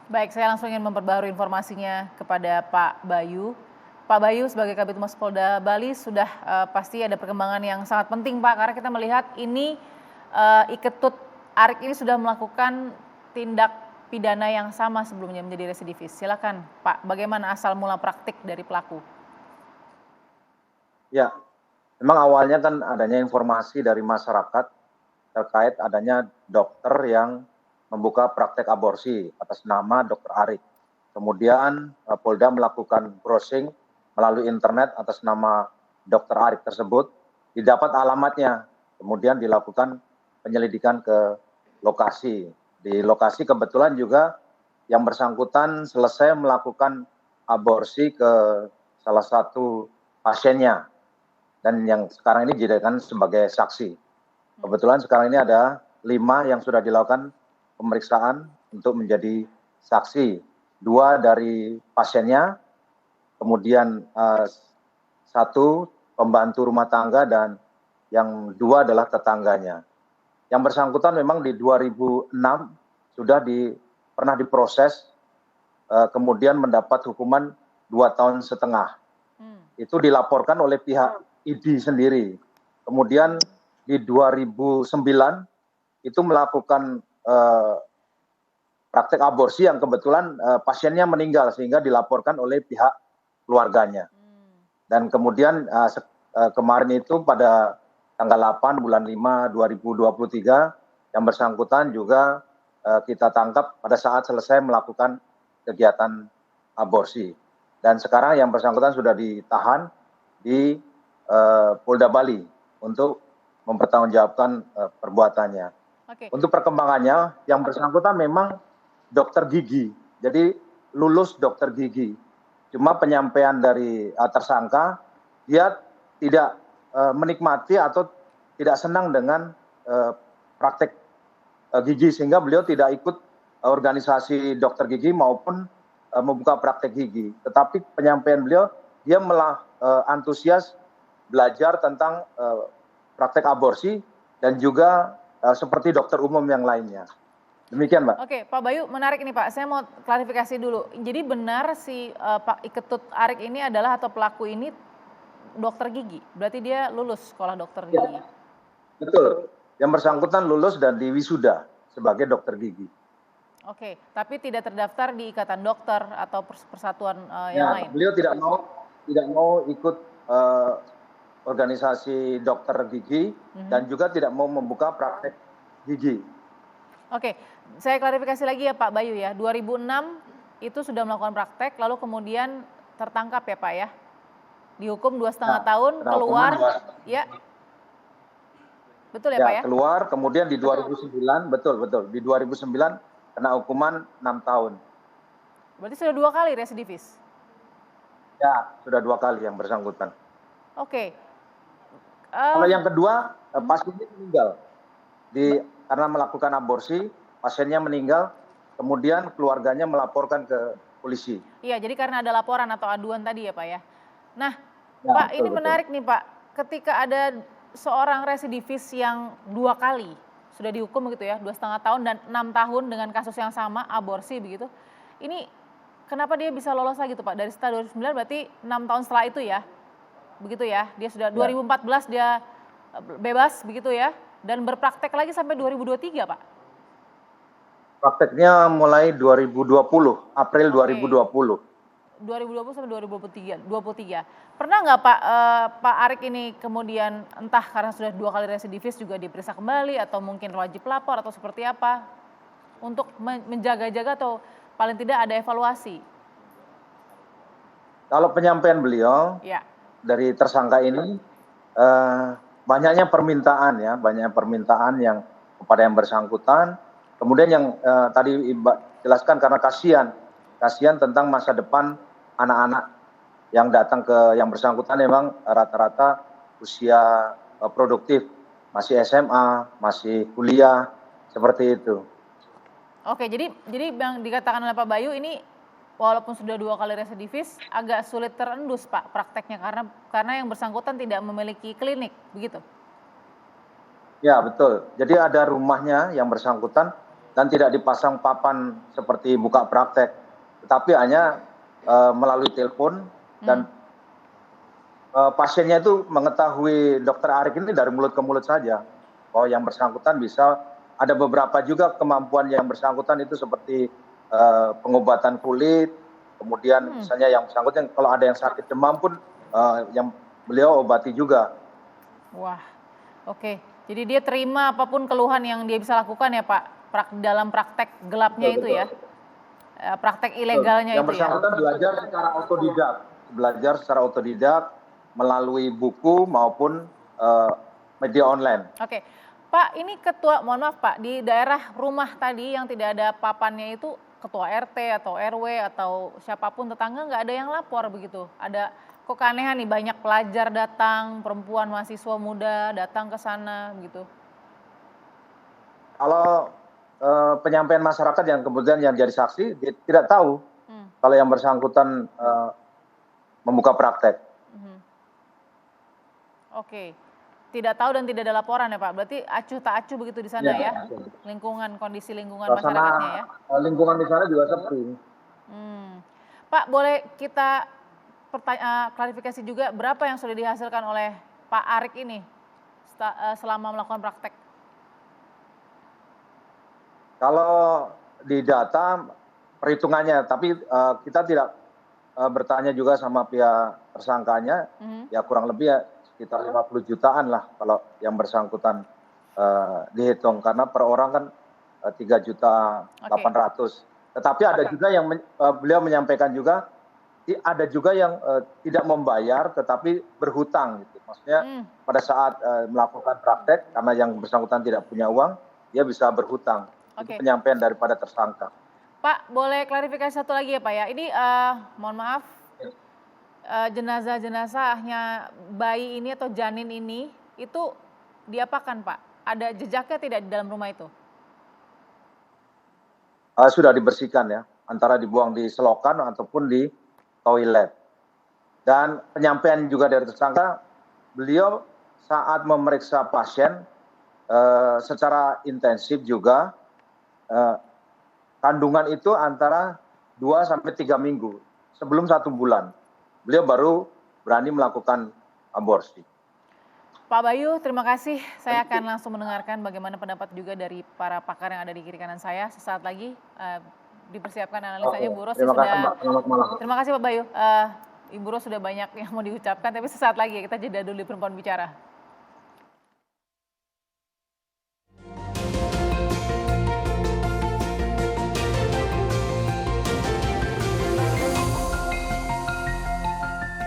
Baik, saya langsung ingin memperbarui informasinya kepada Pak Bayu. Pak Bayu sebagai Kabid Humas Polda Bali sudah pasti ada perkembangan yang sangat penting Pak, karena kita melihat ini Iketut Arik ini sudah melakukan tindak pidana yang sama sebelumnya menjadi residivis. Silakan Pak, bagaimana asal mula praktik dari pelaku? Ya, memang awalnya kan adanya informasi dari masyarakat terkait adanya dokter yang membuka praktek aborsi atas nama Dr. Arik. Kemudian Polda melakukan browsing melalui internet atas nama Dr. Arik tersebut, didapat alamatnya, kemudian dilakukan penyelidikan ke lokasi. Di lokasi kebetulan juga yang bersangkutan selesai melakukan aborsi ke salah satu pasiennya dan yang sekarang ini dijadikan sebagai saksi. Kebetulan sekarang ini ada 5 yang sudah dilakukan pemeriksaan untuk menjadi saksi. 2 dari pasiennya, kemudian 1 pembantu rumah tangga dan yang 2 adalah tetangganya. Yang bersangkutan memang di 2006 sudah pernah diproses, kemudian mendapat hukuman 2,5 tahun. Itu dilaporkan oleh pihak ID sendiri. Kemudian di 2009 itu melakukan praktek aborsi yang kebetulan pasiennya meninggal sehingga dilaporkan oleh pihak keluarganya. Dan kemudian kemarin itu pada tanggal 8 bulan 5 2023 yang bersangkutan juga kita tangkap pada saat selesai melakukan kegiatan aborsi. Dan sekarang yang bersangkutan sudah ditahan di Polda Bali untuk mempertanggungjawabkan perbuatannya. Oke. Untuk perkembangannya, yang bersangkutan memang dokter gigi, jadi lulus dokter gigi. Cuma penyampaian dari tersangka, dia tidak menikmati atau tidak senang dengan praktek gigi sehingga beliau tidak ikut organisasi dokter gigi maupun membuka praktek gigi. Tetapi penyampaian beliau, dia malah antusias belajar tentang praktek aborsi dan juga seperti dokter umum yang lainnya. Demikian, Mbak. Oke, Pak Bayu, menarik ini Pak. Saya mau klarifikasi dulu. Jadi benar si Pak Iketut Arik ini adalah atau pelaku ini dokter gigi. Berarti dia lulus sekolah dokter gigi. Betul. Yang bersangkutan lulus dan diwisuda sebagai dokter gigi. Oke, tapi tidak terdaftar di Ikatan Dokter atau persatuan yang lain. Beliau tidak mau ikut organisasi dokter gigi dan juga tidak mau membuka praktek gigi. Oke, saya klarifikasi lagi ya Pak Bayu ya. 2006 itu sudah melakukan praktek, lalu kemudian tertangkap ya Pak ya. Dihukum 2,5 tahun, keluar, ya. Betul ya Pak ya? Keluar, kemudian di 2009, betul. Di 2009 kena hukuman 6 tahun. Berarti sudah 2 kali residivis? Ya, sudah 2 kali yang bersangkutan. Oke. Kalau yang kedua, pasiennya meninggal. Karena melakukan aborsi, pasiennya meninggal, kemudian keluarganya melaporkan ke polisi. Iya, jadi karena ada laporan atau aduan tadi ya Pak ya. Nah, Ya, Pak betul, ini menarik nih Pak, ketika ada seorang residivis yang 2 kali sudah dihukum begitu ya, 2,5 tahun dan 6 tahun dengan kasus yang sama, aborsi begitu. Ini kenapa dia bisa lolos lagi tuh Pak? Dari setelah 2009 berarti 6 tahun setelah itu ya? Begitu ya, dia sudah 2014 dia bebas begitu ya, dan berpraktek lagi sampai 2023 Pak? Prakteknya mulai 2020, April 2020. 2020 sampai 2023. Pernah nggak Pak, Pak Arik ini kemudian entah karena sudah 2 kali residivis juga diperiksa kembali atau mungkin wajib lapor atau seperti apa? Untuk menjaga-jaga atau paling tidak ada evaluasi? Kalau penyampaian beliau dari tersangka ini, banyaknya permintaan yang kepada yang bersangkutan. Kemudian yang tadi Ibu jelaskan karena kasihan tentang masa depan anak-anak yang datang ke yang bersangkutan memang rata-rata usia produktif, masih SMA, masih kuliah, seperti itu. Oke, jadi yang dikatakan oleh Pak Bayu ini walaupun sudah 2 kali residivis agak sulit terendus Pak prakteknya karena yang bersangkutan tidak memiliki klinik, begitu? Ya, betul. Jadi ada rumahnya yang bersangkutan dan tidak dipasang papan seperti buka praktek, tetapi hanya melalui telepon dan pasiennya itu mengetahui dokter Arik ini dari mulut ke mulut saja. Bahwa yang bersangkutan bisa, ada beberapa juga kemampuan yang bersangkutan itu seperti pengobatan kulit, kemudian misalnya yang bersangkutan kalau ada yang sakit demam pun yang beliau obati juga. Wah, oke. Jadi dia terima apapun keluhan yang dia bisa lakukan ya Pak, dalam praktek gelapnya itu ya, praktek ilegalnya Yang itu ya. bersangkutan belajar secara otodidak melalui buku maupun media online. Oke, Pak, ini mohon maaf Pak, di daerah rumah tadi yang tidak ada papannya itu ketua RT atau RW atau siapapun tetangga nggak ada yang lapor begitu? Kok keanehan nih banyak pelajar datang, perempuan mahasiswa muda datang ke sana begitu? Kalau penyampaian masyarakat yang kemudian yang jadi saksi dia tidak tahu kalau yang bersangkutan membuka praktek. Oke, tidak tahu dan tidak ada laporan ya Pak, berarti acuh tak acuh begitu di sana ya? Kondisi lingkungan masyarakatnya ya? Lingkungan di sana juga sepi. Pak, boleh kita klarifikasi juga berapa yang sudah dihasilkan oleh Pak Arik ini selama melakukan praktek? Kalau di data perhitungannya, tapi kita tidak bertanya juga sama pihak tersangkanya, ya kurang lebih ya sekitar 50 jutaan lah kalau yang bersangkutan dihitung, karena per orang kan 3.800.000. Tetapi ada juga yang beliau menyampaikan juga, ada juga yang tidak membayar tetapi berhutang gitu. Maksudnya pada saat melakukan praktek karena yang bersangkutan tidak punya uang, dia bisa berhutang. Itu penyampaian daripada tersangka. Pak, boleh klarifikasi satu lagi ya Pak ya. Ini mohon maaf, jenazahnya bayi ini atau janin ini itu diapakan Pak? Ada jejaknya tidak di dalam rumah itu? Sudah dibersihkan ya, antara dibuang di selokan ataupun di toilet. Dan penyampaian juga dari tersangka, beliau saat memeriksa pasien secara intensif juga, kandungan itu antara 2 sampai 3 minggu, sebelum 1 bulan. Beliau baru berani melakukan aborsi. Pak Bayu, terima kasih. Saya akan langsung mendengarkan bagaimana pendapat juga dari para pakar yang ada di kiri kanan saya. Sesaat lagi dipersiapkan analisanya Bu Ros. Terima kasih Mbak, selamat malam. Terima kasih Pak Bayu. Ibu Ros sudah banyak yang mau diucapkan, tapi sesaat lagi kita jeda dulu di Perempuan Bicara.